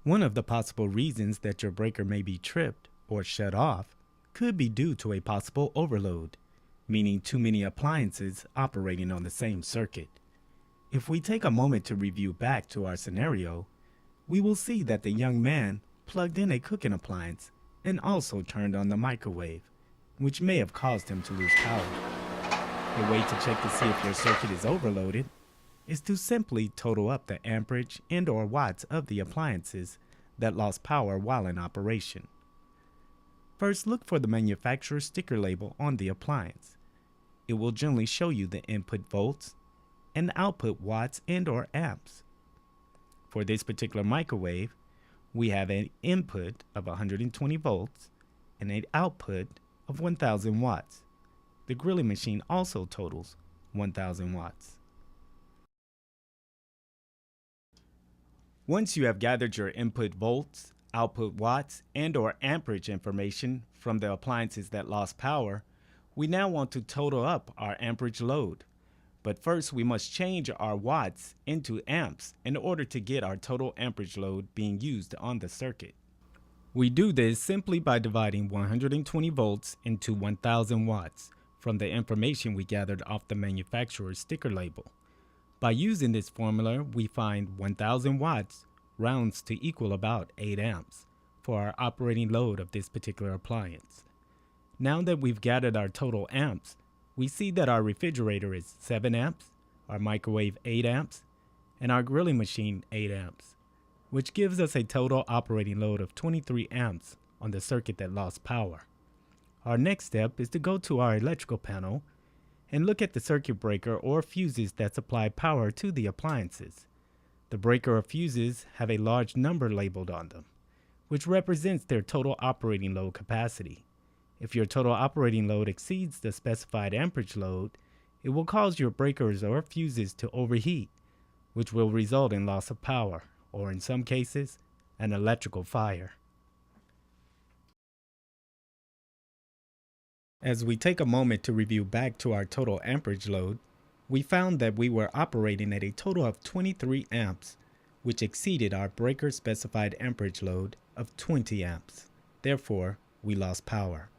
One of the possible reasons that your breaker may be tripped or shut off could be due to a possible overload, meaning too many appliances operating on the same circuit. If we take a moment to review back to our scenario, we will see that the young man plugged in a cooking appliance and also turned on the microwave, which may have caused him to lose power. A way to check to see if your circuit is overloaded is to simply total up the amperage and/or watts of the appliances that lost power while in operation. First, look for the manufacturer's sticker label on the appliance. It will generally show you the input volts and output watts and/or amps. For this particular microwave, we have an input of 120 volts and an output of 1000 watts. The grilling machine also totals 1000 watts. Once you have gathered your input volts, output watts, and/or amperage information from the appliances that lost power, we now want to total up our amperage load. But first, we must change our watts into amps in order to get our total amperage load being used on the circuit. We do this simply by dividing 120 volts into 1000 watts from the information we gathered off the manufacturer's sticker label. By using this formula, we find 1000 watts rounds to equal about 8 amps for our operating load of this particular appliance. Now that we've gathered our total amps, we see that our refrigerator is 7 amps, our microwave 8 amps, and our grilling machine 8 amps, which gives us a total operating load of 23 amps on the circuit that lost power. Our next step is to go to our electrical panel and look at the circuit breaker or fuses that supply power to the appliances. The breaker or fuses have a large number labeled on them, which represents their total operating load capacity. If your total operating load exceeds the specified amperage load, it will cause your breakers or fuses to overheat, which will result in loss of power, or in some cases, an electrical fire. As we take a moment to review back to our total amperage load, we found that we were operating at a total of 23 amps, which exceeded our breaker specified amperage load of 20 amps. Therefore, we lost power.